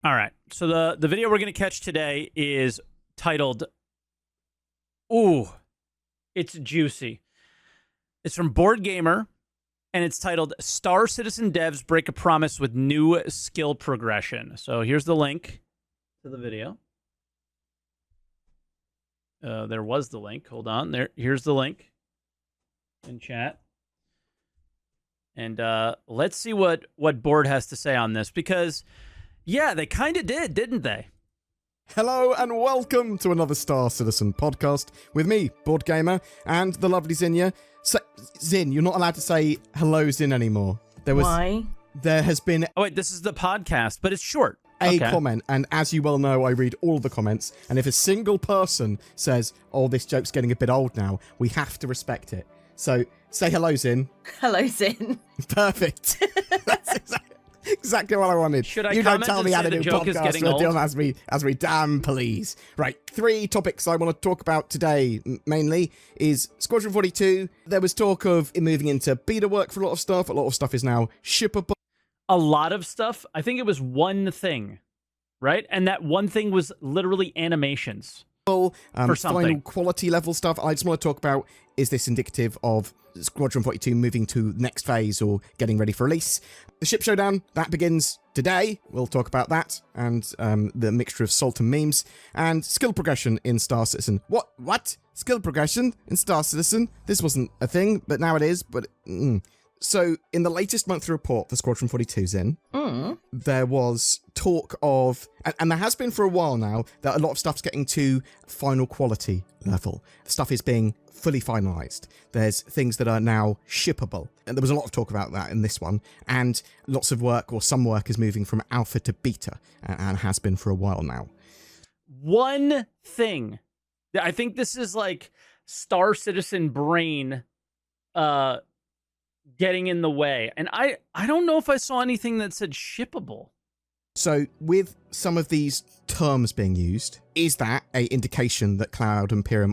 All right. So the video we're going to catch today is titled, Ooh, It's Juicy. It's from Board Gamer, and it's titled Star Citizen Devs Break a Promise with New Skill Progression. So here's the link to the video. There was the link. Hold on. Here's the link in chat. And let's see what Board has to say on this, because yeah, they kind of did, didn't they? Hello and welcome to another Star Citizen podcast with me, Board Gamer, and the lovely Zinnia. Zin, you're not allowed to say hello, Zin, anymore. Why? There has been Oh wait, this is the podcast, but it's short. a comment, and as you well know, I read all the comments, and if a single person says, oh, this joke's getting a bit old now, we have to respect it. So, say hello, Zin. Hello, Zin. Perfect. That's exactly what I wanted. Should I you don't tell me how to the do joke is podcast getting with old? Dylan as we damn please. Right, 3 topics I want to talk about today, mainly, is Squadron 42. There was talk of it moving into beta work for a lot of stuff. A lot of stuff is now shippable. A lot of stuff. I think it was one thing, right? And that one thing was literally animations. For something. Final quality level stuff. I just want to talk about, is this indicative of Squadron 42 moving to next phase or getting ready for release? The ship showdown, that begins today. We'll talk about that and the mixture of salt and memes and skill progression in Star Citizen. What? Skill progression in Star Citizen? This wasn't a thing, but now it is. But So, in the latest monthly report for Squadron 42's there was talk of, and there has been for a while now, that a lot of stuff's getting to final quality level. Stuff is being fully finalized. There's things that are now shippable. And there was a lot of talk about that in this one. And lots of work, or some work, is moving from alpha to beta, and has been for a while now. One thing. I think this is like Star Citizen brain getting in the way. And I don't know if I saw anything that said shippable. So, with some of these terms being used, is that a indication that Cloud and Imperium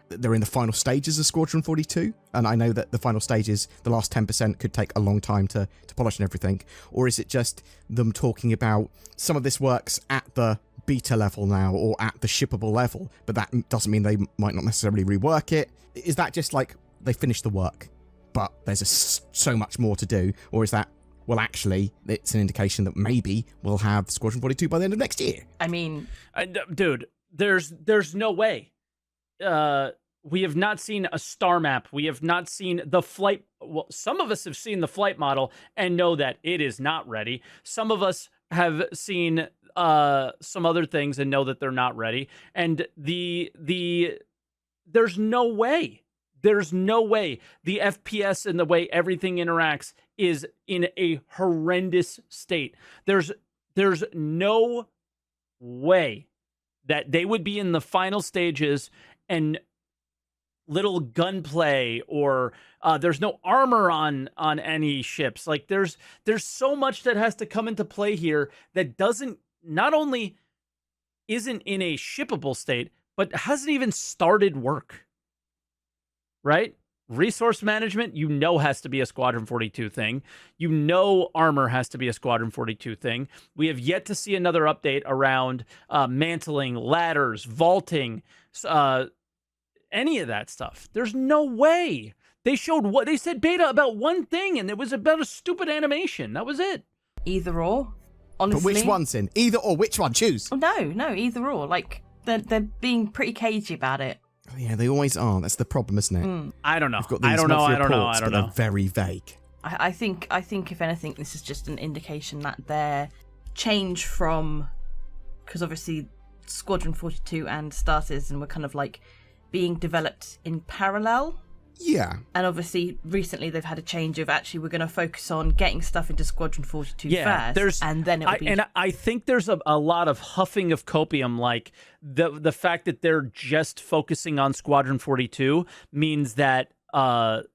they're in the final stages of Squadron 42? And I know that the final stages, the last 10%, could take a long time to polish and everything. Or is it just them talking about some of this works at the beta level now, or at the shippable level, but that doesn't mean they might not necessarily rework it? Is that just like they finished the work, but there's so much more to do? Or is that, well, actually, it's an indication that maybe we'll have Squadron 42 by the end of next year? I mean, dude, there's no way. We have not seen a star map. We have not seen the flight. Well, some of us have seen the flight model and know that it is not ready. Some of us have seen some other things and know that they're not ready. And there's no way. There's no way the FPS and the way everything interacts is in a horrendous state. There's no way that they would be in the final stages and little gunplay, or there's no armor on any ships. Like there's so much that has to come into play here that not only isn't in a shippable state, but hasn't even started work. Right? Resource management, has to be a Squadron 42 thing. Armor has to be a Squadron 42 thing. We have yet to see another update around mantling, ladders, vaulting, any of that stuff. There's no way. They said beta about one thing, and it was about a stupid animation. That was it. either or. Honestly. But which one's in? Either or, which one? Choose. Oh, no, either or. Like, they're being pretty cagey about it. Oh, yeah, they always are. That's the problem, isn't it? I don't know. We've got these I don't know. reports, but they're very vague. I think if anything, this is just an indication that their change from, because obviously Squadron 42 and Star Citizen were kind of like being developed in parallel. Yeah. And obviously recently they've had a change of actually we're going to focus on getting stuff into Squadron 42 first, and then it'll be... And I think there's a lot of huffing of copium, like the fact that they're just focusing on Squadron 42 means that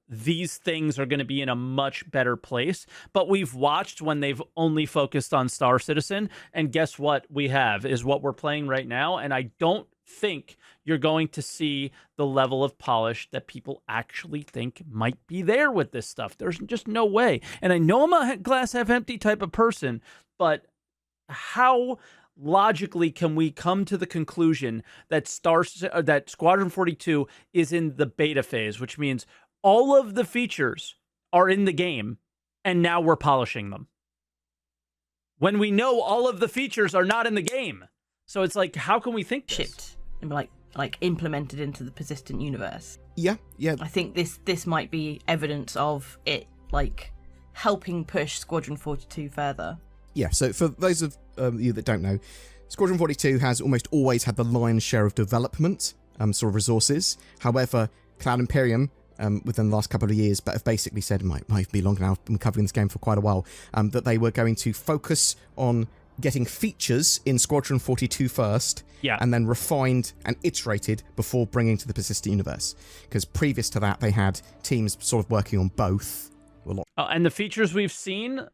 these things are going to be in a much better place. But we've watched when they've only focused on Star Citizen, and guess what we have is what we're playing right now, and I don't think you're going to see the level of polish that people actually think might be there with this stuff. There's just no way. And I know I'm a glass half empty type of person, but how logically can we come to the conclusion that that Squadron 42 is in the beta phase, which means all of the features are in the game, and now we're polishing them, when we know all of the features are not in the game? So it's like, how can we think this? Shipped and like implemented into the persistent universe. Yeah. I think this might be evidence of it like helping push Squadron 42 further. Yeah, so for those of you that don't know, Squadron 42 has almost always had the lion's share of development sort of resources. However, Cloud Imperium, within the last couple of years, but have basically said, might be longer now, I've been covering this game for quite a while, that they were going to focus on getting features in Squadron 42 first, and then refined and iterated before bringing to the persistent universe. Because previous to that, they had teams sort of working on both. And the features we've seen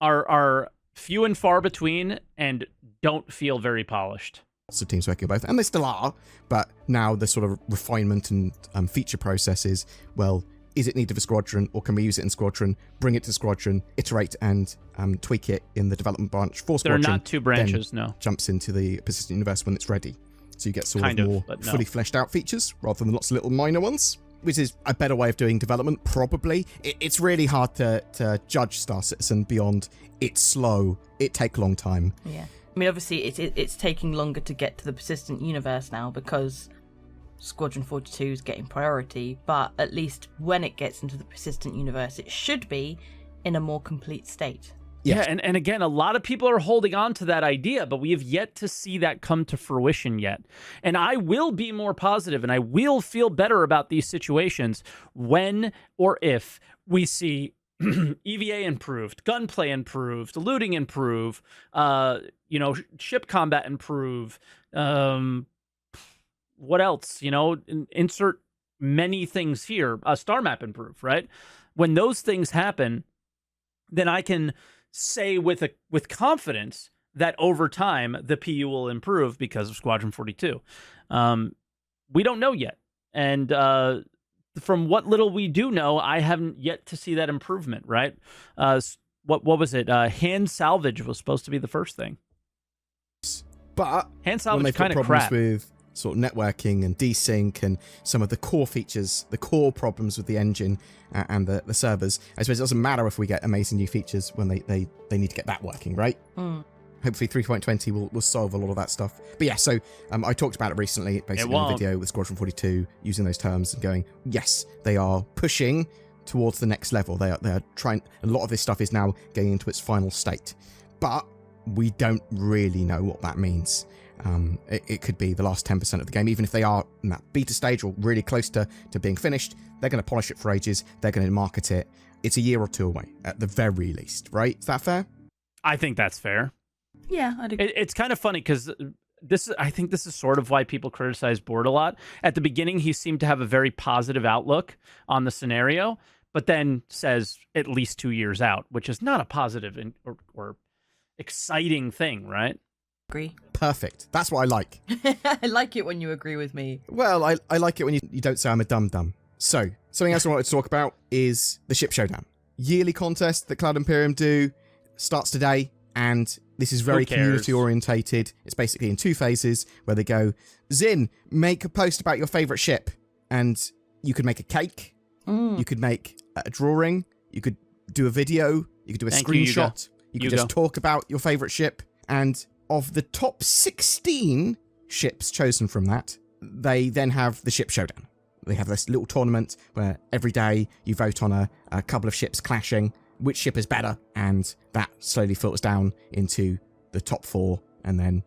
are few and far between and don't feel very polished. Lots of teams working on both, and they still are, but now the sort of refinement and feature process is, well, is it needed for Squadron, or can we use it in Squadron, bring it to Squadron, iterate and tweak it in the development branch for Squadron? There are not two branches, no. Jumps into the persistent universe when it's ready. So you get sort of more fully fleshed out features, rather than lots of little minor ones, which is a better way of doing development, probably. It's really hard to judge Star Citizen beyond it's slow, it takes a long time. Yeah. I mean, obviously, it's taking longer to get to the persistent universe now because Squadron 42 is getting priority, but at least when it gets into the persistent universe, it should be in a more complete state. Yeah, and again, a lot of people are holding on to that idea, but we have yet to see that come to fruition yet. And I will be more positive, and I will feel better about these situations when or if we see EVA improved, gunplay improved, looting improve, ship combat improve. What else? Insert many things here. Star map improve, right? When those things happen, then I can say with confidence that over time the PU will improve because of Squadron 42. We don't know yet, and from what little we do know, I haven't yet to see that improvement. Right? What was it? Hand salvage was supposed to be the first thing, but hand salvage kind of problems crap with sort of networking and desync and some of the core features, the core problems with the engine and the servers. I suppose it doesn't matter if we get amazing new features when they need to get that working, right? Hopefully 3.20 will solve a lot of that stuff. But yeah, so I talked about it recently, basically in a video with Squadron 42, using those terms and going, yes, they are pushing towards the next level. They are trying, a lot of this stuff is now getting into its final state. But we don't really know what that means. It could be the last 10% of the game, even if they are in that beta stage or really close to being finished. They're going to polish it for ages. They're going to market it. It's a year or two away, at the very least, right? Is that fair? I think that's fair. Yeah, I'd agree. It's kind of funny because I think this is sort of why people criticize Board a lot. At the beginning, he seemed to have a very positive outlook on the scenario, but then says at least 2 years out, which is not a positive or exciting thing, right? Agree. Perfect. That's what I like. I like it when you agree with me. Well, I like it when you don't say I'm a dum-dum. So, something else I wanted to talk about is the Ship Showdown. Yearly contest that Cloud Imperium do starts today, and this is very community-orientated. It's basically in 2 phases, where they go, Zin, make a post about your favourite ship. And you could make a cake, you could make a drawing, you could do a video, you could do a screenshot, you could just talk about your favourite ship, and of the top 16 ships chosen from that, they then have the Ship Showdown. They have this little tournament where every day you vote on a couple of ships clashing, which ship is better, and that slowly filters down into the top 4 and then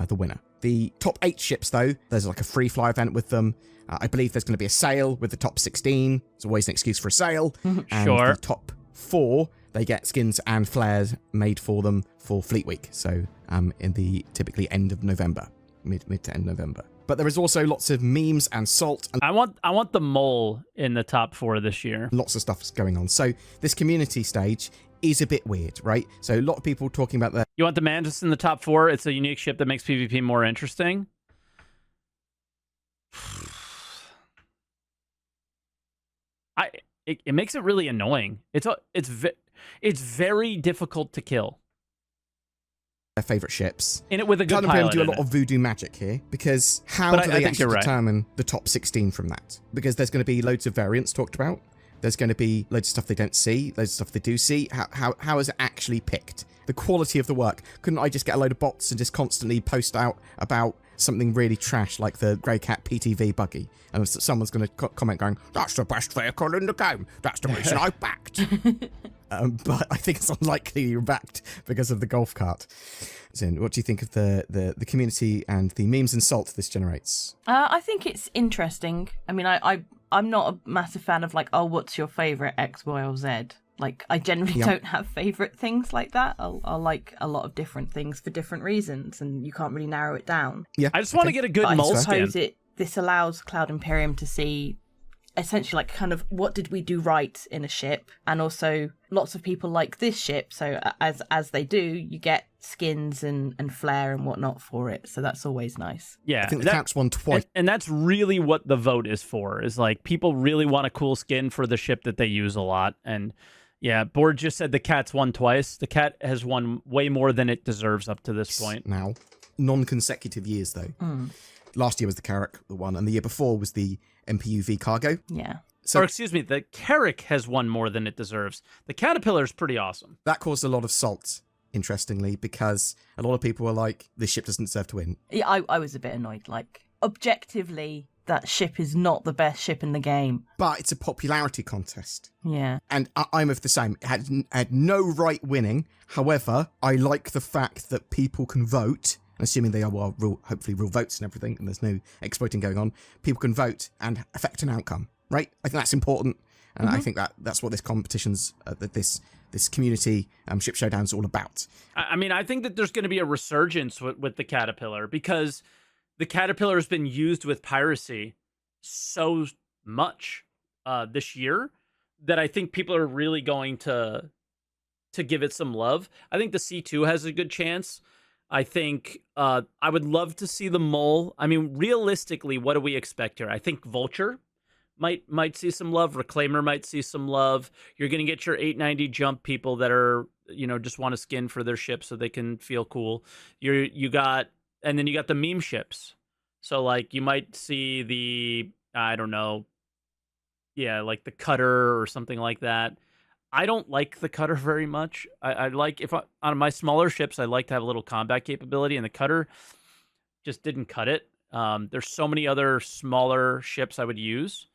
the winner. The top 8 ships, though, there's like a free fly event with them. I believe there's going to be a sale with the top 16. It's always an excuse for a sale. And the top 4, they get skins and flares made for them for Fleet Week. So in the typically end of November, mid to end November. But there is also lots of memes and salt. And I want the mole in the top 4 this year. Lots of stuff's going on. So this community stage is a bit weird, right? So a lot of people talking about that. You want the Mantis in the top 4? It's a unique ship that makes PvP more interesting. It makes it really annoying. It's very difficult to kill. their favourite ships. In it with a good Cloud Imperium pilot do a in lot it. of voodoo magic here, because how But do I they think actually you're right. determine the top 16 from that? Because there's going to be loads of variants talked about. There's going to be loads of stuff they don't see, loads of stuff they do see. How is it actually picked? The quality of the work. Couldn't I just get a load of bots and just constantly post out about something really trash like the Grey Cat PTV buggy? And someone's going to comment going, that's the best vehicle in the game. That's the reason I backed. But I think it's unlikely you're backed because of the golf cart. Zin, what do you think of the community and the memes and salt this generates? I think it's interesting. I mean, I'm not a massive fan of like, oh, what's your favourite X, Y, or Z? Like, I generally don't have favourite things like that. I'll like a lot of different things for different reasons, and you can't really narrow it down. Yeah, I just want to get a good But I mole scan. suppose this allows Cloud Imperium to see essentially like kind of what did we do right in a ship, and also lots of people like this ship, so as they do, you get skins and flair and whatnot for it, so that's always nice. Yeah, I think the Cat's won twice. and that's really what the vote is for, is like people really want a cool skin for the ship that they use a lot. And yeah, Board just said the Cat's won twice. The Cat has won way more than it deserves up to this point. Now, non-consecutive years though. Last year was the Carrack, the one, and the year before was the MPUV Cargo. Yeah. So Or excuse me, the Carrack has won more than it deserves. The Caterpillar's pretty awesome. that caused a lot of salt, interestingly, because a lot of people were like, this ship doesn't deserve to win. Yeah, I was a bit annoyed. Like, objectively, that ship is not the best ship in the game. But it's a popularity contest. Yeah. And I'm of the same. It had no right winning. However, I like the fact that people can vote, assuming they are, hopefully real votes and everything, and there's no exploiting going on. People can vote and affect an outcome, right? I think that's important. And I think that's what this competition's, this community Ship Showdown's all about. I mean, I think that there's going to be a resurgence with the Caterpillar, because the Caterpillar has been used with piracy so much this year that I think people are really going to give it some love. I think the C2 has a good chance. I think I would love to see the Mole. I mean, realistically, what do we expect here? I think Vulture might see some love. Reclaimer might see some love. You're going to get your 890 jump people that are, just want a skin for their ship so they can feel cool. And then you got the meme ships. So like you might see the, I don't know, like the Cutter or something like that. I don't like the Cutter very much. I like, on my smaller ships, I like to have a little combat capability, and the Cutter just didn't cut it. There's so many other smaller ships I would use.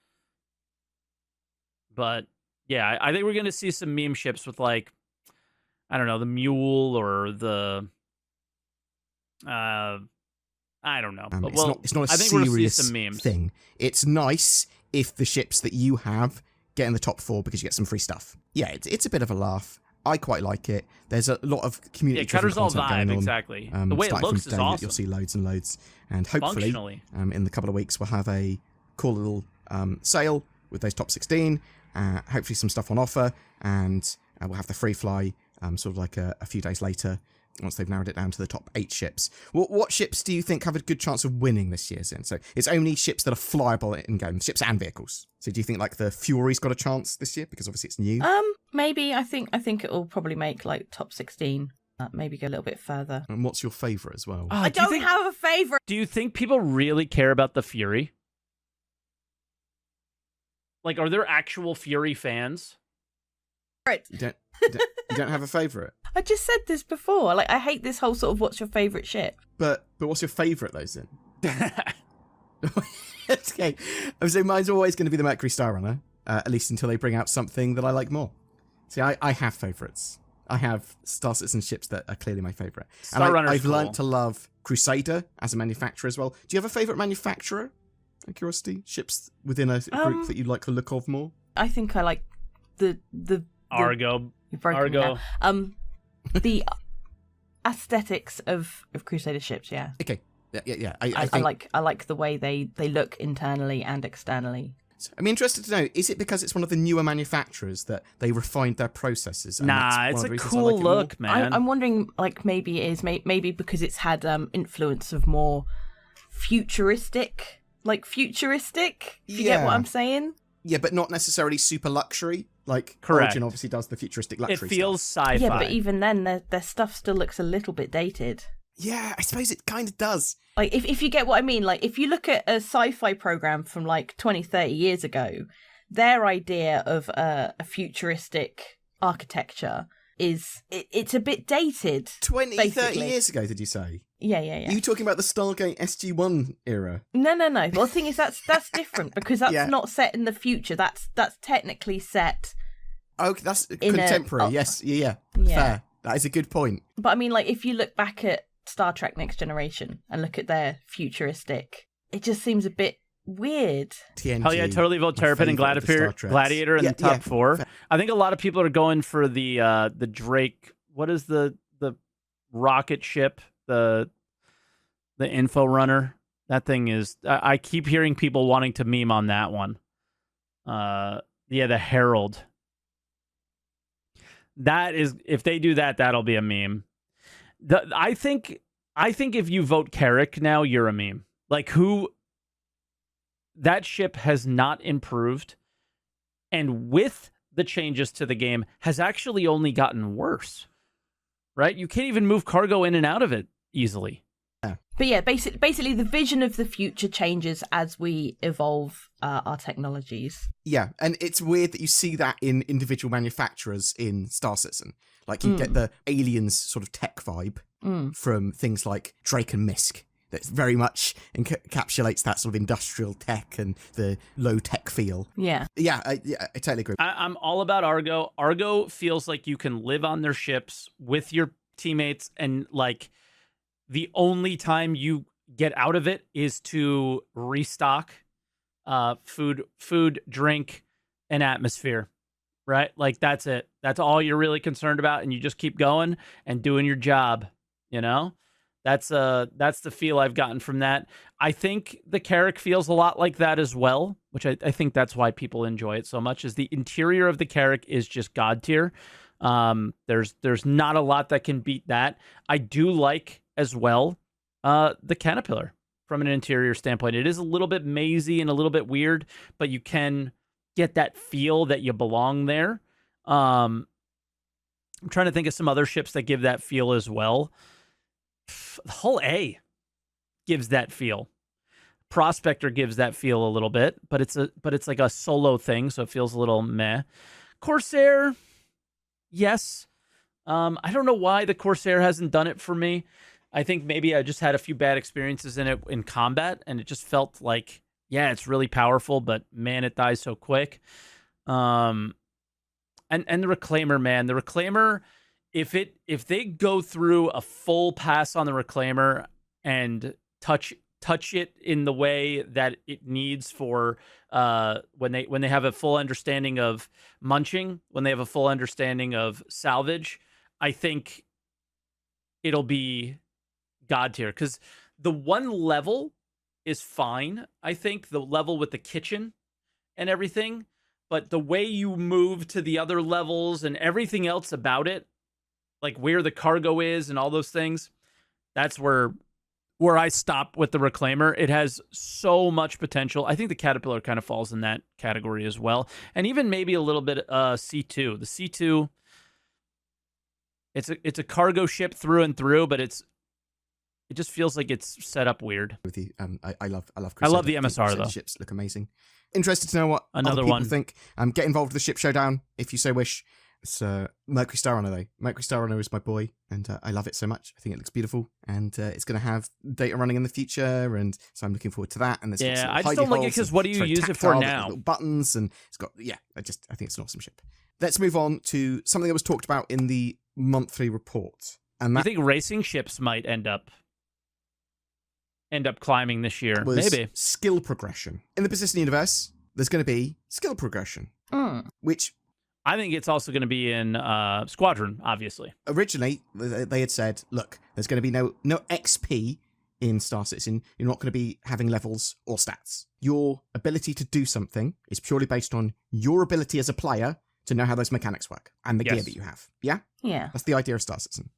But yeah, I think we're going to see some meme ships with like, I don't know, the Mule or the, I don't know. It's not a I think we'll see serious some memes. thing. It's nice if the ships that you have get in the top 4 because you get some free stuff. Yeah, it's a bit of a laugh. I quite like it. There's a lot of community Cutter's all content going vibe, on. exactly. The way it Starting from looks is today, awesome. You'll see loads and loads. And hopefully, Functionally. in the couple of weeks, we'll have a cool little sale with those top 16. Hopefully some stuff on offer. And we'll have the free fly sort of like a few days later, once they've narrowed it down to the top 8 ships. What ships do you think have a good chance of winning this year, Zin? So it's only ships that are flyable in game, ships and vehicles. So do you think like the Fury's got a chance this year because obviously it's new? Maybe. I think it will probably make like top 16. Maybe go a little bit further. And what's your favourite as well? I don't have a favourite. Do you think people really care about the Fury? Like, are there actual Fury fans? You don't have a favourite? I just said this before. Like, I hate this whole sort of what's your favourite ship. But what's your favourite though, Zin? Okay. I would say mine's always going to be the Mercury Star Runner, at least until they bring out something that I like more. See, I have favourites. I have Star Citizen ships that are clearly my favourite. And I've learnt to love Crusader as a manufacturer as well. Do you have a favourite manufacturer? Out of curiosity, ships within a group that you like the look of more? I think I like the Argo. You've broken me now. The aesthetics of Crusader ships, yeah. Okay. Yeah. I think... like the way they look internally and externally. I'm interested to know, is it because it's one of the newer manufacturers that they refined their processes? And Nah, it's a cool look, man. I'm wondering, like, maybe it is maybe because it's had influence of more futuristic. If you get what I'm saying? Yeah, but not necessarily super luxury. Like, Correct. Origin obviously does the futuristic It luxury feels stuff. sci-fi. Yeah, but even then, their stuff still looks a little bit dated. Yeah, I suppose it kind of does. Like, if you get what I mean, like, if you look at a sci-fi program from, like, 20, 30 years ago, their idea of a futuristic architecture it's a bit dated. 20, basically. 30 years ago, did you say? Yeah. Are you talking about the Stargate SG-1 era? No. Well, the thing is, that's different, because that's not set in the future. That's technically set. Oh, that's contemporary. Yes, yeah. Fair. That is a good point. But I mean, like, if you look back at Star Trek Next Generation and look at their futuristic, it just seems a bit weird. TNG, Hell yeah, totally vote Terrapin and Gladiator in the top 4. Fair. I think a lot of people are going for the Drake. What is the rocket ship? The info runner. That thing is. I keep hearing people wanting to meme on that one. The Herald. That is, if they do that, that'll be a meme. I think if you vote Carrick now, you're a meme. Like, who? That ship has not improved, and with the changes to the game, has actually only gotten worse. Right? You can't even move cargo in and out of it easily. But yeah, basically the vision of the future changes as we evolve our technologies. Yeah, and it's weird that you see that in individual manufacturers in Star Citizen. Like, you get the aliens sort of tech vibe from things like Drake and Misk. That very much encapsulates that sort of industrial tech and the low-tech feel. Yeah. Yeah, I totally agree. I'm all about Argo. Argo feels like you can live on their ships with your teammates, and, like, the only time you get out of it is to restock food, drink, and atmosphere, right? Like, that's it. That's all you're really concerned about, and you just keep going and doing your job, you know? That's the feel I've gotten from that. I think the Carrack feels a lot like that as well, which I think that's why people enjoy it so much, is the interior of the Carrack is just god tier. There's not a lot that can beat that. I do like as well the Caterpillar from an interior standpoint. It is a little bit mazy and a little bit weird, but you can get that feel that you belong there. I'm trying to think of some other ships that give that feel as well. The Hull A gives that feel. Prospector gives that feel a little bit, but it's like a solo thing, so it feels a little meh. Corsair, yes. I don't know why the Corsair hasn't done it for me. I think maybe I just had a few bad experiences in it in combat, and it just felt like, yeah, it's really powerful, but man, it dies so quick. And the Reclaimer, man, the Reclaimer, if they go through a full pass on the Reclaimer and touch it in the way that it needs for when they have a full understanding of munching, when they have a full understanding of salvage, I think it'll be god tier, because the one level is fine. I think the level with the kitchen and everything, but the way you move to the other levels and everything else about it, like where the cargo is and all those things, that's where I stop with the Reclaimer. It has so much potential. I think the Caterpillar kind of falls in that category as well. And even maybe a little bit C2. The C2, it's a cargo ship through and through, but it just feels like it's set up weird. With you, I love I Crusader. love the MSR though. Ships look amazing. Interested to know what Another other people one. think. Get involved with the ship showdown if you so wish. It's Mercury Star Runner though. Mercury Star Runner is my boy, and I love it so much. I think it looks beautiful, and it's going to have data running in the future, and so I'm looking forward to that. And there's lots of I just don't like it because what do you use it for now? Little buttons, and it's got I think it's an awesome ship. Let's move on to something that was talked about in the monthly report, and I that think racing ships might end up climbing this year. was Maybe skill progression in the persistent universe. There's going to be skill progression, which I think it's also going to be in Squadron, obviously. originally they had said, look, there's going to be no XP in Star Citizen. You're not going to be having levels or stats. Your ability to do something is purely based on your ability as a player to know how those mechanics work and the gear that you have. Yeah? Yeah. That's the idea of Star Citizen.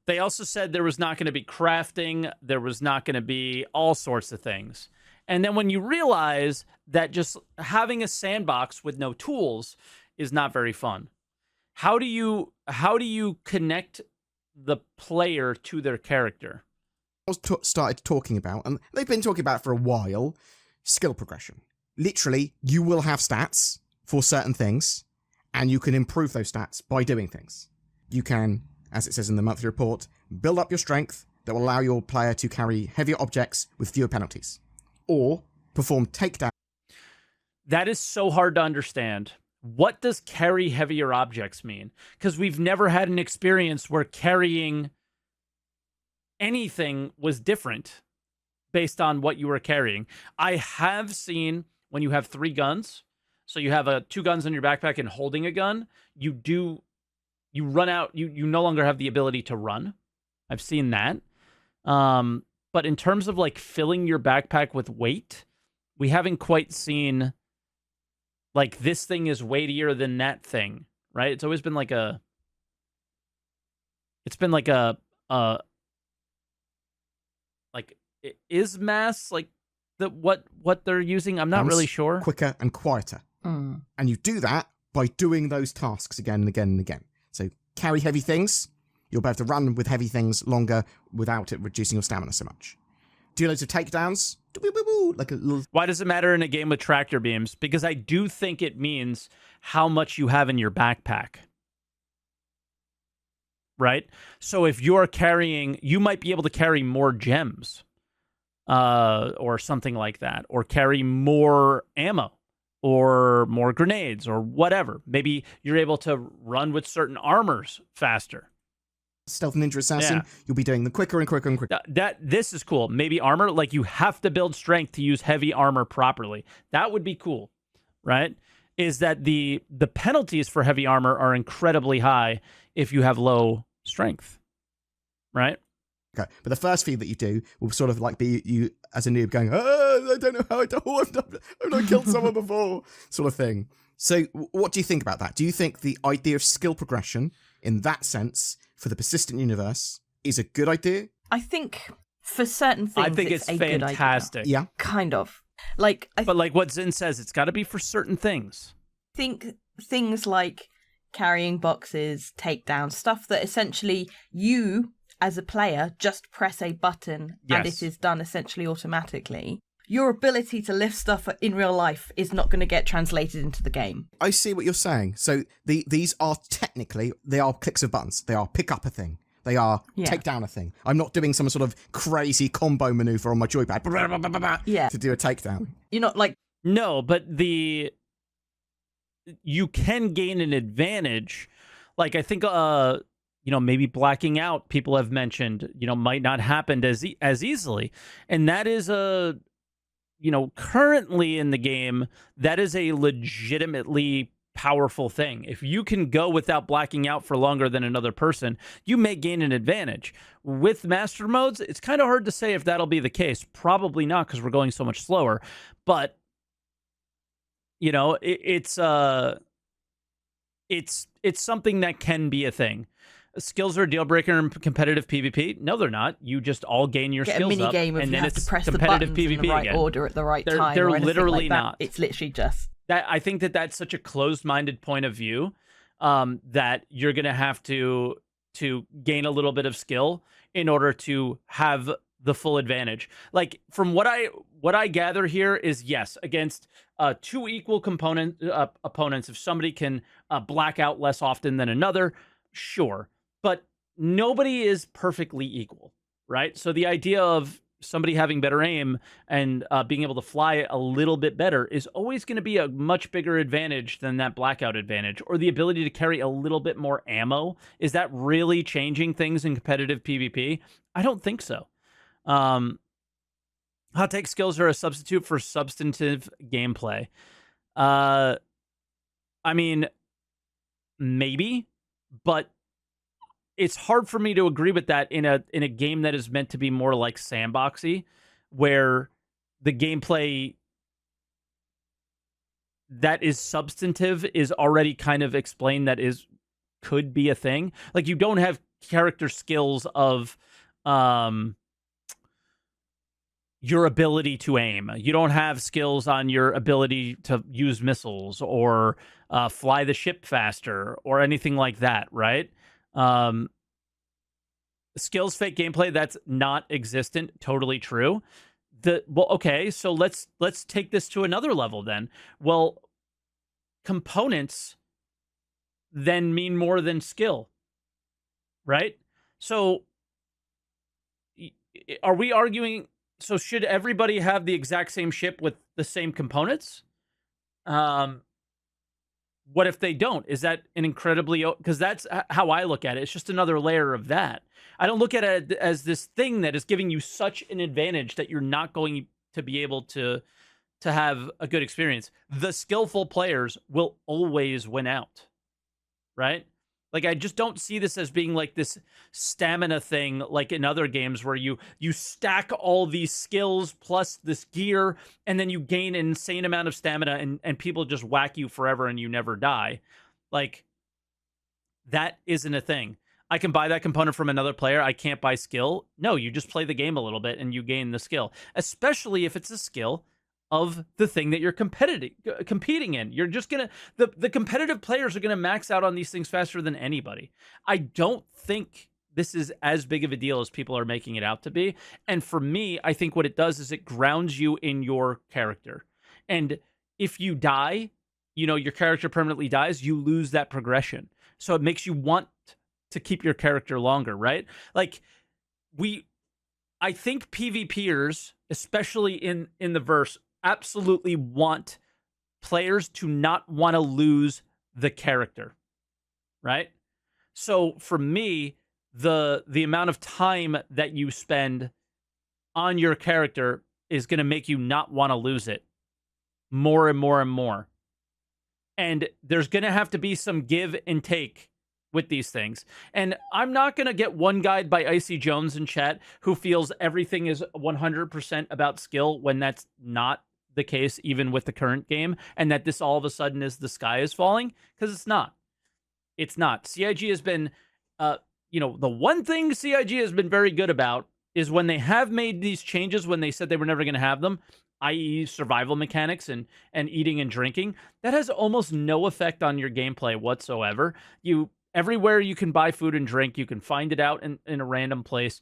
They also said there was not going to be crafting. There was not going to be all sorts of things. And then when you realize that just having a sandbox with no tools is not very fun. How do you connect the player to their character? I started talking about, and they've been talking about for a while, skill progression. Literally, you will have stats for certain things, and you can improve those stats by doing things. You can, as it says in the monthly report, build up your strength that will allow your player to carry heavier objects with fewer penalties, or perform takedown. That is so hard to understand. What does carry heavier objects mean? Because we've never had an experience where carrying anything was different based on what you were carrying. I have seen when you have 3 guns, so you have 2 guns in your backpack and holding a gun, you run out, you no longer have the ability to run. I've seen that. But in terms of like filling your backpack with weight, we haven't quite seen like this thing is weightier than that thing, right? It's always been like like is mass like what they're using? I'm not really sure. Quicker and quieter. And you do that by doing those tasks again and again and again. So carry heavy things, you'll be able to run with heavy things longer without it reducing your stamina so much. Do loads of takedowns, like a little... Why does it matter in a game with tractor beams? Because I do think it means how much you have in your backpack. Right? So if you're carrying, you might be able to carry more gems or something like that, or carry more ammo or more grenades or whatever. Maybe you're able to run with certain armors faster. Stealth ninja assassin, you'll be doing them quicker and quicker and quicker. This is cool. Maybe armor, like you have to build strength to use heavy armor properly. That would be cool, right? Is that the penalties for heavy armor are incredibly high if you have low strength, right? Okay, but the first feed that you do will sort of like be you as a noob going, oh, I don't know how I've not killed someone before, sort of thing. So what do you think about that? Do you think the idea of skill progression in that sense for the persistent universe is a good idea? I think for certain things, I think it's a fantastic. Good idea. Yeah, kind of. But like what Zin says, it's got to be for certain things. I think things like carrying boxes, takedowns, stuff that essentially you, as a player, just press a button and it is done essentially automatically. Your ability to lift stuff in real life is not going to get translated into the game. I see what you're saying. So these are technically, they are clicks of buttons. They are pick up a thing. They are take down a thing. I'm not doing some sort of crazy combo maneuver on my joypad to do a takedown. You're not like... No, but you can gain an advantage. Like I think, maybe blacking out, people have mentioned, might not happen as easily. And that is currently in the game, that is a legitimately powerful thing. If you can go without blacking out for longer than another person, you may gain an advantage. With master modes, it's kind of hard to say if that'll be the case. Probably not, because we're going so much slower. But, it's something that can be a thing. Skills are a deal breaker in competitive PvP. No, they're not. You just all gain your skills up. Get a mini game if you have to press the buttons in the right order at the right time. They're or literally like that. not. It's literally just that. I think that's such a closed-minded point of view that you're going to have to gain a little bit of skill in order to have the full advantage. Like from what I gather here is yes, against 2 equal opponents, if somebody can black out less often than another, sure. But nobody is perfectly equal, right? So the idea of somebody having better aim and being able to fly a little bit better is always going to be a much bigger advantage than that blackout advantage, or the ability to carry a little bit more ammo. Is that really changing things in competitive PvP? I don't think so. Hot take skills are a substitute for substantive gameplay. I mean, maybe, but it's hard for me to agree with that in a game that is meant to be more like sandboxy, where the gameplay that is substantive is already kind of explained that could be a thing. Like you don't have character skills of your ability to aim. You don't have skills on your ability to use missiles or fly the ship faster or anything like that, right? Skills fake gameplay, that's not existent. Totally true. Okay, so let's take this to another level then. Well, components then mean more than skill, right? So are we arguing, so should everybody have the exact same ship with the same components? What if they don't? Is that an incredibly, because that's how I look at it. It's just another layer of that. I don't look at it as this thing that is giving you such an advantage that you're not going to be able to have a good experience. The skillful players will always win out, right? Like, I just don't see this as being like this stamina thing like in other games where you stack all these skills plus this gear and then you gain an insane amount of stamina and people just whack you forever and you never die. Like, that isn't a thing. I can buy that component from another player. I can't buy skill. No, you just play the game a little bit and you gain the skill, especially if it's a skill of the thing that you're competing in. You're just gonna, the competitive players are gonna max out on these things faster than anybody. I don't think this is as big of a deal as people are making it out to be. And for me, I think what it does is it grounds you in your character. And if you die, your character permanently dies, you lose that progression. So it makes you want to keep your character longer, right? Like, I think PvPers, especially in the verse, absolutely want players to not want to lose the character, right? So for me, the amount of time that you spend on your character is going to make you not want to lose it more and more and more. And there's going to have to be some give and take with these things. And I'm not going to get one guide by Icy Jones in chat who feels everything is 100% about skill when that's not the case, even with the current game, and that this all of a sudden is the sky is falling, because it's not. It's not. CIG has been, the one thing CIG has been very good about is when they have made these changes when they said they were never going to have them, i.e. survival mechanics and eating and drinking, that has almost no effect on your gameplay whatsoever. Everywhere you can buy food and drink, you can find it out in a random place.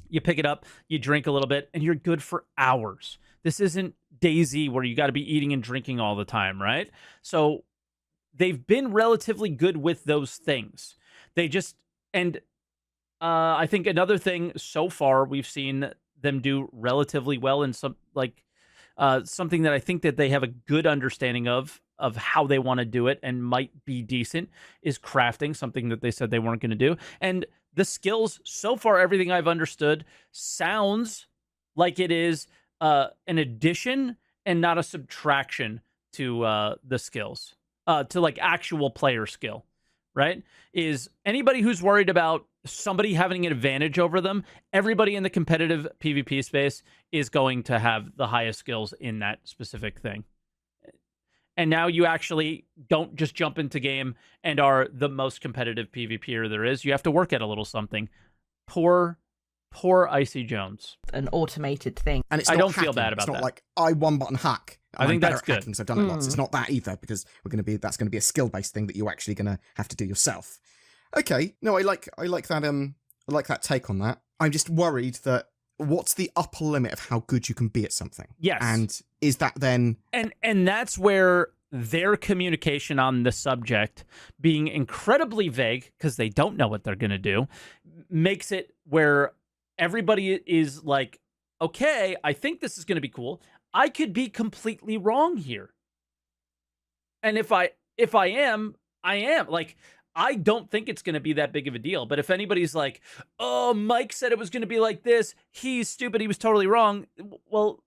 You pick it up, you drink a little bit, and you're good for hours. This isn't DayZ where you got to be eating and drinking all the time, right? So they've been relatively good with those things. I think another thing so far we've seen them do relatively well in something that I think that they have a good understanding of how they want to do it and might be decent is crafting, something that they said they weren't going to do. And the skills, so far, everything I've understood sounds like it is an addition and not a subtraction to the skills, to like actual player skill, right? Is anybody who's worried about somebody having an advantage over them, everybody in the competitive PvP space is going to have the highest skills in that specific thing. And now you actually don't just jump into game and are the most competitive PvPer there is. You have to work at a little something. Poor Icy Jones. An automated thing. And it's I not don't hacking. feel bad about that. It's not that. like I one button hack. I think that's good because I've done it lots. It's not that either, because that's going to be a skill based thing that you're actually going to have to do yourself. Okay, no, I like that. I like that take on that. I'm just worried that what's the upper limit of how good you can be at something? Yes. And is that then... And that's where their communication on the subject being incredibly vague, because they don't know what they're going to do, makes it where everybody is like, okay, I think this is going to be cool. I could be completely wrong here. And if I am, I am. Like, I don't think it's going to be that big of a deal. But if anybody's like, oh, Mike said it was going to be like this, he's stupid, he was totally wrong. Well,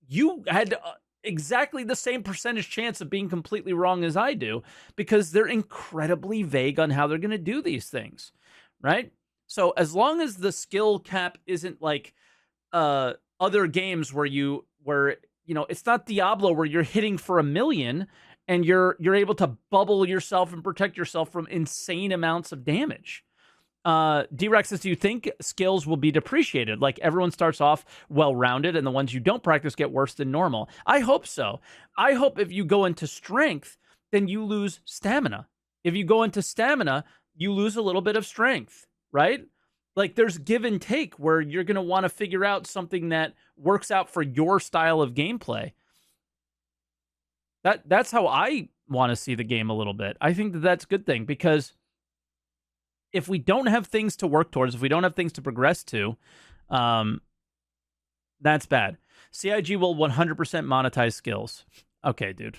you had exactly the same percentage chance of being completely wrong as I do, because they're incredibly vague on how they're going to do these things, right? So as long as the skill cap isn't like other games where it's not Diablo where you're hitting for 1 million and you're able to bubble yourself and protect yourself from insane amounts of damage. D-Rex says, do you think skills will be depreciated? Like everyone starts off well-rounded and the ones you don't practice get worse than normal. I hope so. I hope if you go into strength, then you lose stamina. If you go into stamina, you lose a little bit of strength, right? Like there's give and take where you're going to want to figure out something that works out for your style of gameplay. That's how I want to see the game a little bit. I think that that's a good thing because if we don't have things to work towards, if we don't have things to progress to, that's bad. CIG will 100% monetize skills. Okay, dude.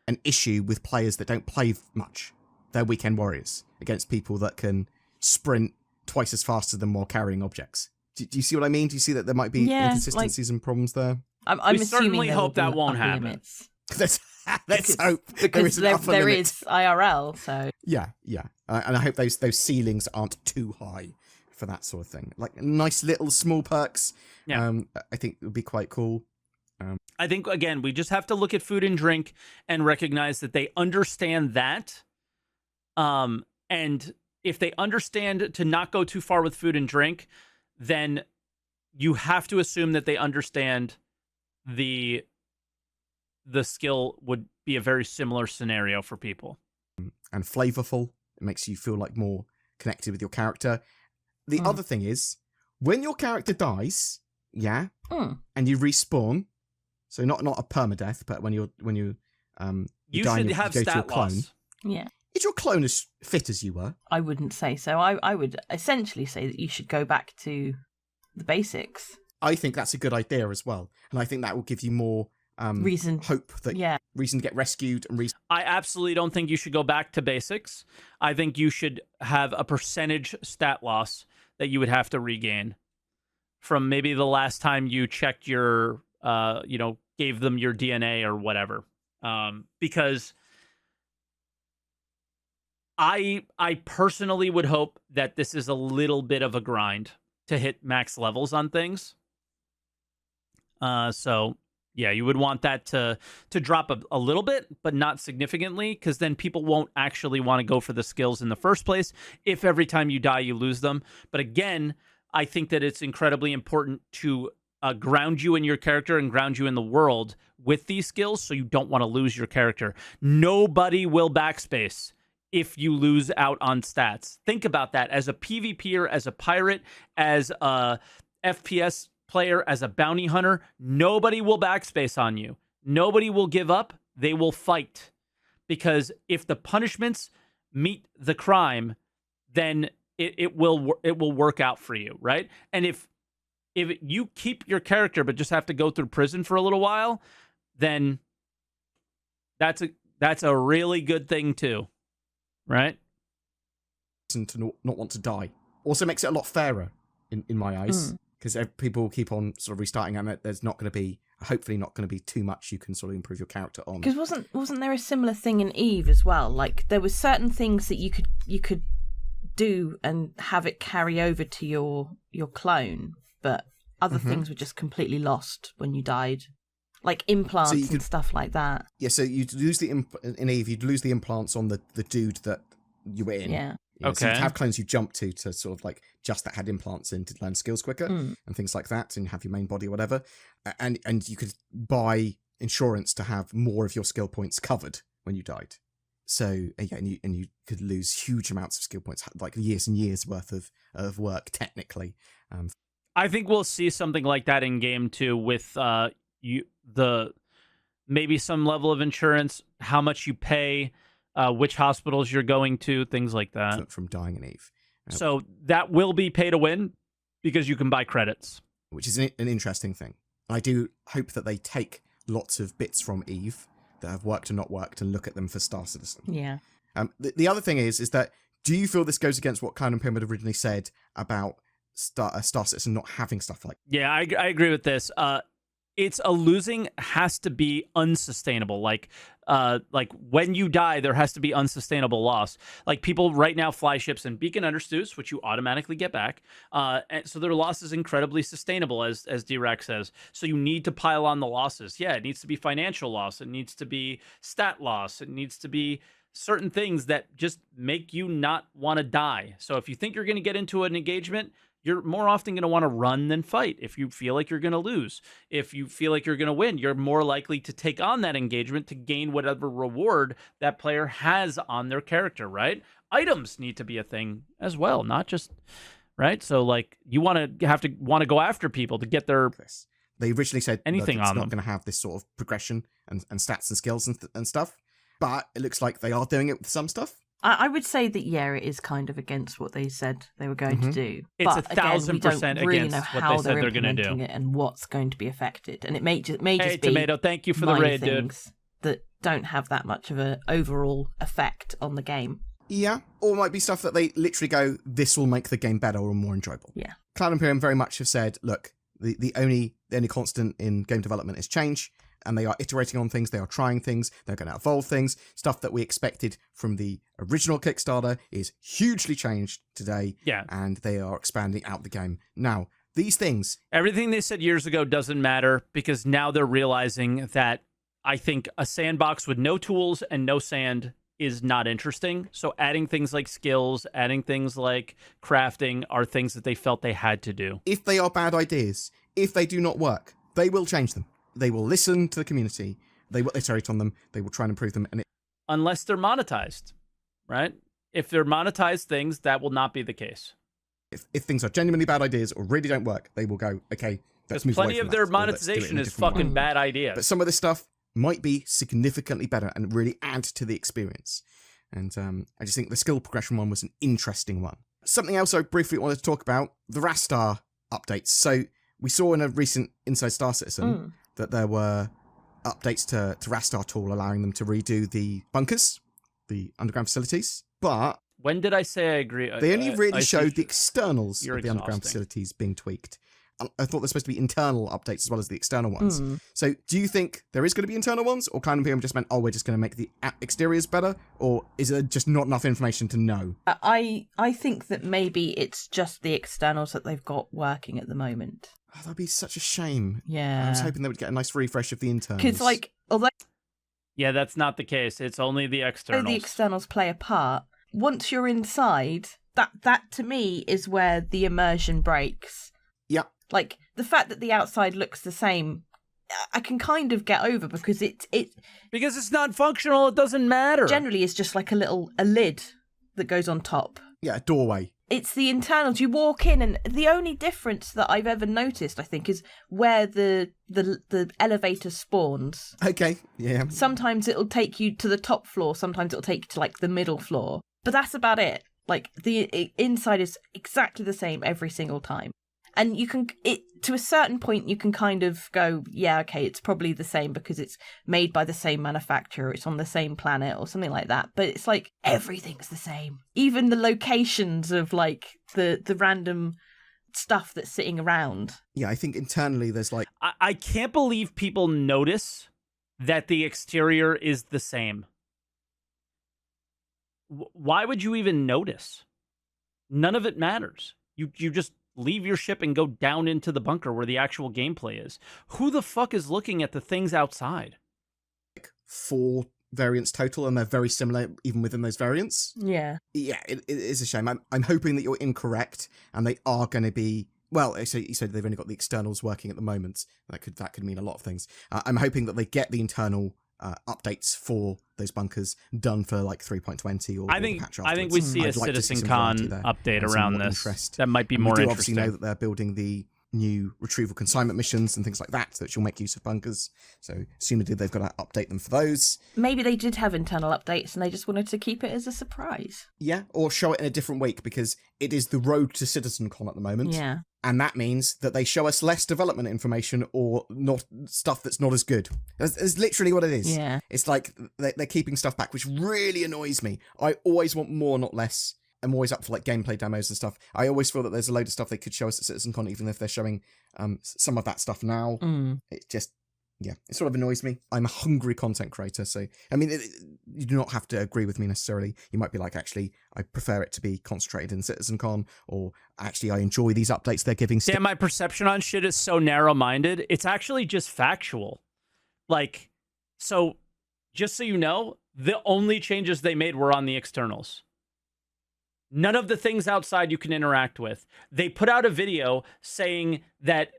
An issue with players that don't play much. They're weekend warriors against people that can sprint twice as fast as them while carrying objects. Do you see what I mean? Do you see that there might be inconsistencies and problems there? I'm we assuming certainly hope that won't happen. Limits. Let's hope Because there is IRL, so... Yeah. And I hope those ceilings aren't too high for that sort of thing. Like nice little small perks. Yeah. I think it would be quite cool. I think, again, we just have to look at food and drink and recognize that they understand that. And if they understand to not go too far with food and drink, then you have to assume that they understand the skill would be a very similar scenario for people. And flavorful. It makes you feel like more connected with your character. The other thing is, when your character dies, and you respawn, so not a permadeath, but when you you die should and have you go to stat a clone. loss. Yeah. Is your clone as fit as you were? I wouldn't say so. I would essentially say that you should go back to the basics. I think that's a good idea as well. And I think that will give you more reason to get rescued and reason. I absolutely don't think you should go back to basics. I think you should have a percentage stat loss that you would have to regain from maybe the last time you checked your, gave them your DNA or whatever. Because I personally would hope that this is a little bit of a grind to hit max levels on things. So yeah, you would want that to drop a little bit, but not significantly, because then people won't actually want to go for the skills in the first place if every time you die, you lose them. But again, I think that it's incredibly important to ground you in your character and ground you in the world with these skills so you don't want to lose your character. Nobody will backspace if you lose out on stats. Think about that as a PvPer, as a pirate, as a FPS player, as a bounty hunter. Nobody will backspace on you. Nobody will give up. They will fight. Because if the punishments meet the crime, then it will work out for you, right? And if you keep your character but just have to go through prison for a little while, then that's a really good thing too, right? To not want to die also makes it a lot fairer in my eyes, because people will keep on sort of restarting, and there's hopefully not going to be too much you can sort of improve your character on. Because wasn't there a similar thing in Eve as well? Like there were certain things that you could do and have it carry over to your clone, but other things were just completely lost when you died, like implants and stuff like that. Yeah, so you'd lose in Eve, you'd lose the implants on the dude that you were in. Yeah. Okay. So you'd have clones you jump to sort of like just that had implants in to learn skills quicker and things like that, and have your main body or whatever, and you could buy insurance to have more of your skill points covered when you died. So yeah, and you could lose huge amounts of skill points, like years and years worth of work technically. I think we'll see something like that in game 2 with maybe some level of insurance, how much you pay, which hospitals you're going to, things like that. From dying in Eve. So that will be pay to win because you can buy credits. Which is an interesting thing. I do hope that they take lots of bits from Eve that have worked and not worked and look at them for Star Citizen. Yeah. The other thing is that, do you feel this goes against what Clown and Pyramid originally said about Star Citizen not having stuff like? Yeah, I agree with this. It's a losing has to be unsustainable. Like when you die, there has to be unsustainable loss. Like people right now fly ships in Beacon Understews, which you automatically get back. And so their loss is incredibly sustainable, as D-Rex says. So you need to pile on the losses. Yeah, it needs to be financial loss. It needs to be stat loss. It needs to be certain things that just make you not want to die. So if you think you're going to get into an engagement, you're more often going to want to run than fight. If you feel like you're going to lose, if you feel like you're going to win, you're more likely to take on that engagement to gain whatever reward that player has on their character, right? Items need to be a thing as well, not just, right? So like you want to go after people to get their They originally said anything it's on not them. going to have this sort of progression and stats and skills and stuff, but it looks like they are doing it with some stuff. I would say that, yeah, it is kind of against what they said they were going to do. It's but 1,000% again, we don't really against know what how they said they're gonna implementing do. it and what's going to be affected. And it may just Hey, be Tomato, thank you for the minor raid, dude. things that don't have that much of an overall effect on the game. Yeah, or it might be stuff that they literally go, this will make the game better or more enjoyable. Yeah. Cloud Imperium very much have said, look, the only constant in game development is change, and they are iterating on things, they are trying things, they're going to evolve things. Stuff that we expected from the original Kickstarter is hugely changed today, and they are expanding out the game. Now, these things... Everything they said years ago doesn't matter, because now they're realizing that I think a sandbox with no tools and no sand is not interesting. So adding things like skills, adding things like crafting are things that they felt they had to do. If they are bad ideas, if they do not work, they will change them. They will listen to the community. They will iterate on them. They will try and improve them. Unless they're monetized, right? If they're monetized things, that will not be the case. If things are genuinely bad ideas or really don't work, they will go, okay, let's move away plenty from of that, their or let's do it monetization in a is different way. fucking bad ideas. But some of this stuff might be significantly better and really add to the experience. And I just think the skill progression one was an interesting one. Something else I briefly wanted to talk about, the Rastar updates. So we saw in a recent Inside Star Citizen that there were updates to Rastar tool allowing them to redo the bunkers, the underground facilities. But when did I say I agree? they only really I showed the externals You're of the underground exhausting. facilities being tweaked. I thought there's supposed to be internal updates as well as the external ones. So do you think there is going to be internal ones, or Cloud Imperium just meant, we're just going to make the exteriors better, or is there just not enough information to know? I think that maybe it's just the externals that they've got working at the moment. Oh, that'd be such a shame. Yeah. I was hoping they would get a nice refresh of the internals. Because, like, although Yeah, that's not the case. It's only the externals. the externals play a part, once you're inside, that to me is where the immersion breaks. Yeah. Like, the fact that the outside looks the same, I can kind of get over, because it Because it's not functional, it doesn't matter. generally is just like a lid that goes on top. Yeah, a doorway. It's the internals. You walk in, and the only difference that I've ever noticed, I think, is where the elevator spawns. Okay, yeah. Sometimes it'll take you to the top floor, sometimes it'll take you to, like, the middle floor. But that's about it. Like, the inside is exactly the same every single time. And you can, to a certain point, you can kind of go, yeah, okay, it's probably the same because it's made by the same manufacturer, it's on the same planet or something like that. But it's like, everything's the same. Even the locations of, like, the random stuff that's sitting around. Yeah, I think internally there's like... I can't believe people notice that the exterior is the same. Why would you even notice? None of it matters. You just leave your ship and go down into the bunker where the actual gameplay is. Who the fuck is looking at the things outside? 4 variants total, and they're very similar even within those variants. Yeah. Yeah, it is a shame. I'm hoping that you're incorrect, and they are going to be... Well, so you said they've only got the externals working at the moment. That could mean a lot of things. I'm hoping that they get the internal updates for those bunkers done for like 3.20 or I think patch I think afterwards. we see a I'd like to see Citizen some Con variety there update and some around more this. interest. That might be And more we do interesting. obviously know that they're building the new retrieval consignment missions and things like that you'll make use of bunkers. So assumedly they've got to update them for those. Maybe they did have internal updates and they just wanted to keep it as a surprise. Yeah, or show it in a different week because it is the road to CitizenCon at the moment. Yeah. And that means that they show us less development information or not stuff that's not as good. That's literally what it is. Yeah. It's like they're keeping stuff back, which really annoys me. I always want more, not less. I'm always up for like gameplay demos and stuff. I always feel that there's a load of stuff they could show us at CitizenCon, even if they're showing some of that stuff now. It just, yeah, it sort of annoys me. I'm a hungry content creator, so I mean, you do not have to agree with me necessarily. You might be like, actually, I prefer it to be concentrated in CitizenCon, or actually, I enjoy these updates they're giving. Damn, my perception on shit is so narrow-minded. It's actually just factual. Like, so, just so you know, The only changes they made were on the externals. None of the things outside you can interact with. They put out a video saying that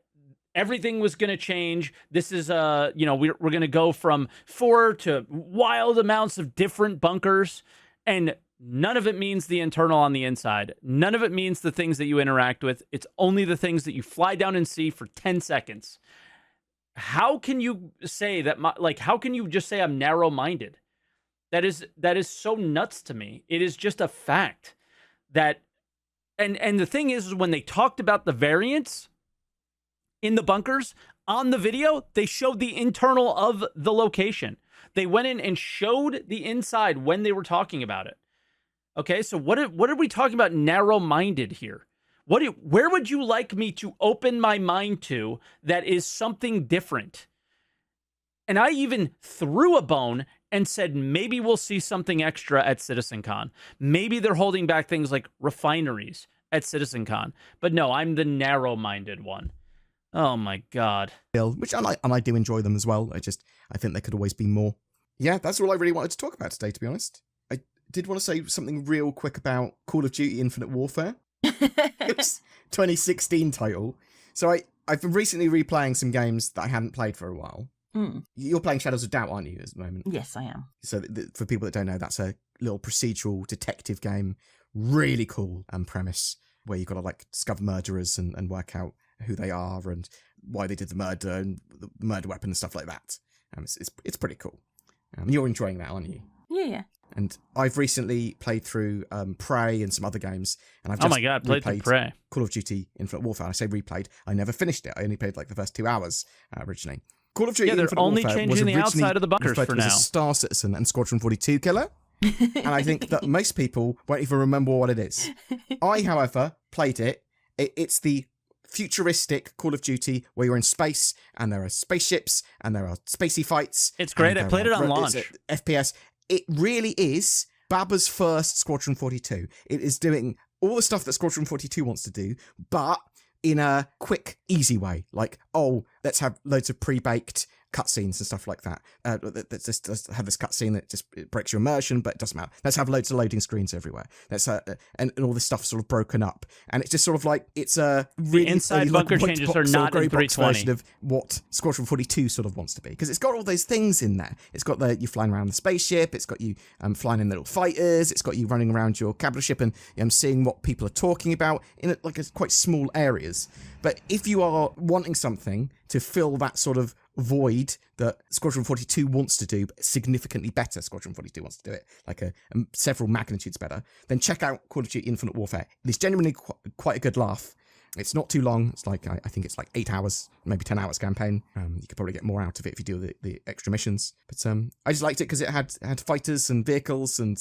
everything was going to change. This is, we're going to go from 4 to wild amounts of different bunkers. And none of it means the internal on the inside. None of it means the things that you interact with. It's only the things that you fly down and see for 10 seconds. How can you say that, how can you just say I'm narrow-minded? That is so nuts to me. It is just a fact that, and the thing is when they talked about the variants in the bunkers on the video, they showed the internal of the location. They went in and showed the inside when they were talking about it. Okay, so what are we talking about narrow-minded here? Where would you like me to open my mind to that is something different? And I even threw a bone and said, maybe we'll see something extra at CitizenCon. Maybe they're holding back things like refineries at CitizenCon. But no, I'm the narrow-minded one. Oh my God. Which I do enjoy them as well. I think there could always be more. Yeah, that's all I really wanted to talk about today, to be honest. I did want to say something real quick about Call of Duty Infinite Warfare. It's 2016 title. So I've been recently replaying some games that I hadn't played for a while. You're playing Shadows of Doubt, aren't you, at the moment? Yes, I am. So for people that don't know, that's a little procedural detective game. Really cool premise, where you've got to like discover murderers and work out who they are and why they did the murder and the murder weapon and stuff like that. It's pretty cool. You're enjoying that, aren't you? Yeah. And I've recently played through Prey and some other games, and I've just played through Prey. Call of Duty Infinite Warfare. I say replayed. I never finished it. I only played like the first 2 hours originally. Call of Duty Infinite they're only Warfare changing the outside of the bunkers for now. As a Star Citizen and Squadron 42 killer. And I think that most people won't even remember what it is. I, however, played it. It's the futuristic Call of Duty where you're in space and there are spaceships and there are spacey fights. It's great. I played it on launch. FPS. It really is Baba's first Squadron 42. It is doing all the stuff that Squadron 42 wants to do, but in a quick, easy way. Like, let's have loads of pre-baked cutscenes and stuff like that. Let's just have this cutscene that just it breaks your immersion, but it doesn't matter. Let's have loads of loading screens everywhere. Let's and all this stuff sort of broken up, and it's just sort of like it's a really the inside bunker changes are not in 320 version of what Squadron 42 sort of wants to be, because it's got all those things in there. It's got you flying around the spaceship. It's got you flying in little fighters. It's got you running around your capital ship and seeing what people are talking about in quite small areas. But if you are wanting something to fill that sort of void that Squadron 42 wants to do, but significantly better, Squadron 42 wants to do it, like several magnitudes better, then check out Call of Duty Infinite Warfare. It is genuinely quite a good laugh. It's not too long. It's like, I think it's like 8 hours, maybe 10 hours campaign. You could probably get more out of it if you do the extra missions. But I just liked it because it had fighters and vehicles and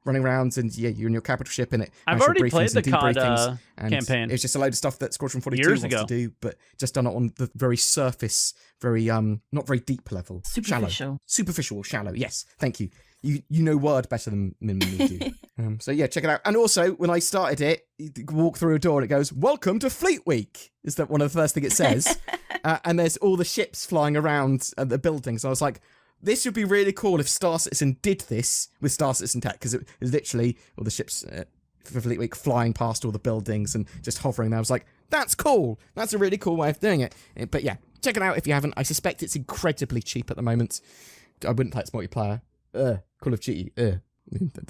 running around, and you're in your capital ship in it. I've already played the COD campaign. It's just a load of stuff that Squadron 42 wants to do, but just done it on the very surface, very not very deep level. Superficial, shallow. Yes, thank you. You know word better than me do. So yeah, check it out. And also, when I started it, you walk through a door and it goes, "Welcome to Fleet Week." Is that one of the first things it says? And there's all the ships flying around the buildings. I was like, this would be really cool if Star Citizen did this with Star Citizen tech, because it was literally all the ships for Fleet Week flying past all the buildings and just hovering there. I was like, that's cool. That's a really cool way of doing it. But yeah, check it out if you haven't. I suspect it's incredibly cheap at the moment. I wouldn't play it as multiplayer. Call of Duty. The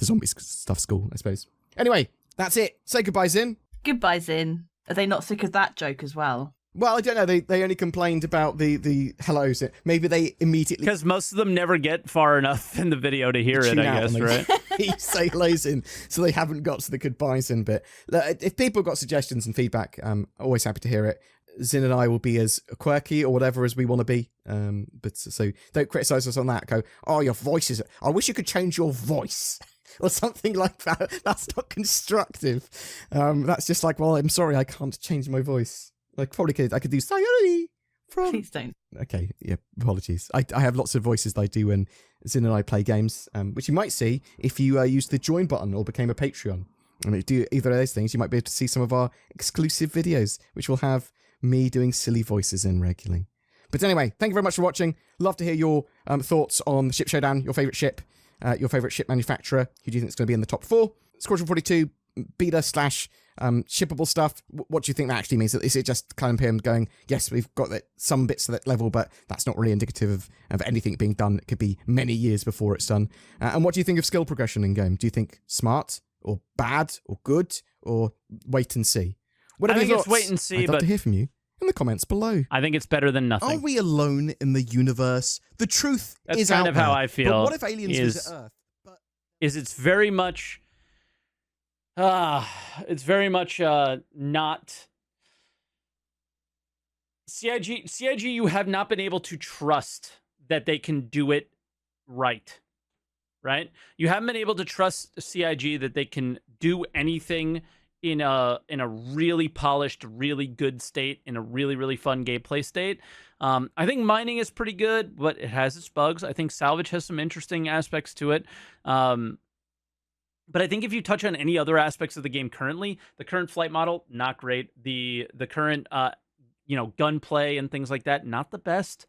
zombie stuff's cool, I suppose. Anyway, that's it. Say goodbye, Zin. Goodbye, Zin. Are they not sick of that joke as well? Well, I don't know. They only complained about the hellos. Maybe they immediately... Because most of them never get far enough in the video to hear it, I guess, right? Say hellos in, so they haven't got to the goodbyes in bit. If people got suggestions and feedback, always happy to hear it. Zin and I will be as quirky or whatever as we want to be. But so don't criticise us on that. Go, your voice is... I wish you could change your voice. Or something like that. That's not constructive. That's just like, well, I'm sorry, I can't change my voice. Like, probably I could do Sayori from... Please don't. Okay, yeah, apologies. I have lots of voices that I do when Zin and I play games, which you might see if you use the join button or became a Patreon. And if you do either of those things, you might be able to see some of our exclusive videos, which will have me doing silly voices in regularly. But anyway, thank you very much for watching. Love to hear your thoughts on the Ship Showdown, your favourite ship. your favorite ship manufacturer? Who do you think is going to be in the top 4? Squadron 42, beta slash shippable stuff. What do you think that actually means? Is it just kind of him going, yes, we've got some bits to that level, but that's not really indicative of anything being done. It could be many years before it's done. And what do you think of skill progression in game? Do you think smart or bad or good or wait and see? I think it's wait and see. I'd love to hear from you in the comments below. I think it's better than nothing. Are we alone in the universe? The truth is out there. That's kind of how I feel. But what if aliens visit Earth? It's very much... it's very much not... CIG, you have not been able to trust that they can do it right? You haven't been able to trust CIG that they can do anything in a really polished, really good state, in a really, really fun gameplay state. I think mining is pretty good, but it has its bugs. I think salvage has some interesting aspects to it. But I think if you touch on any other aspects of the game currently, the current flight model, not great. The current gunplay and things like that, not the best,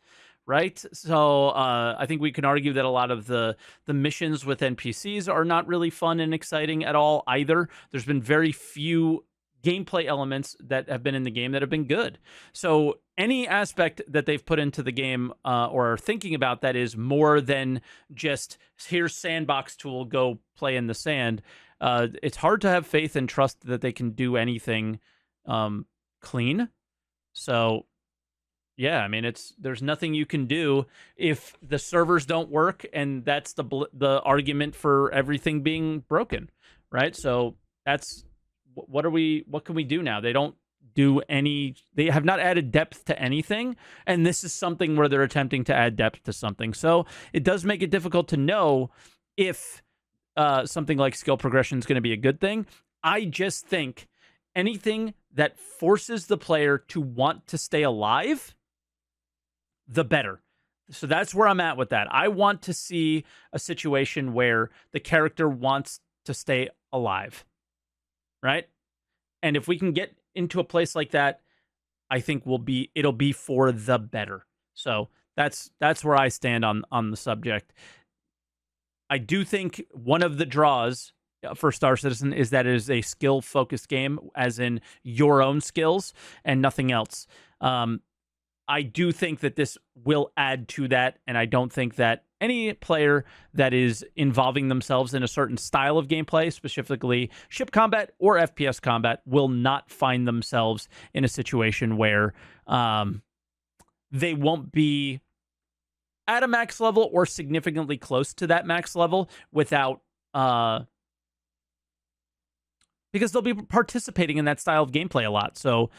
right? So I think we can argue that a lot of the missions with NPCs are not really fun and exciting at all either. There's been very few gameplay elements that have been in the game that have been good. So any aspect that they've put into the game or are thinking about that is more than just, here's sandbox tool, go play in the sand. It's hard to have faith and trust that they can do anything clean. So yeah, I mean, there's nothing you can do if the servers don't work, and that's the argument for everything being broken, right? So that's what can we do now? They don't do they have not added depth to anything, and this is something where they're attempting to add depth to something. So it does make it difficult to know if something like skill progression is going to be a good thing. I just think anything that forces the player to want to stay alive, the better. So that's where I'm at with that. I want to see a situation where the character wants to stay alive, right? And if we can get into a place like that, I think it'll be for the better. So that's where I stand on the subject. I do think one of the draws for Star Citizen is that it is a skill-focused game, as in your own skills and nothing else. I do think that this will add to that, and I don't think that any player that is involving themselves in a certain style of gameplay, specifically ship combat or FPS combat, will not find themselves in a situation where they won't be at a max level or significantly close to that max level without... because they'll be participating in that style of gameplay a lot. So,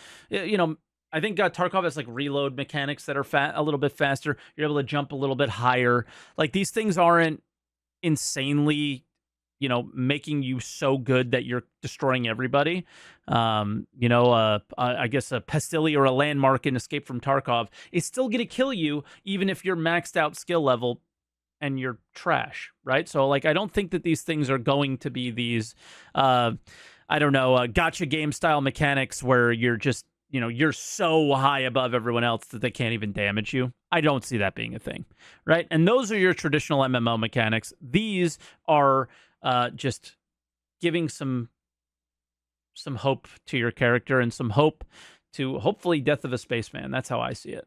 I think Tarkov has like reload mechanics that are a little bit faster. You're able to jump a little bit higher. Like, these things aren't insanely, making you so good that you're destroying everybody. I guess a Pastille or a landmark in Escape from Tarkov is still going to kill you, even if you're maxed out skill level and you're trash, right? So, like, I don't think that these things are going to be these, gotcha game style mechanics where you're just, you're so high above everyone else that they can't even damage you. I don't see that being a thing, right? And those are your traditional MMO mechanics. These are just giving some hope to your character and some hope to, hopefully, Death of a Spaceman. That's how I see it.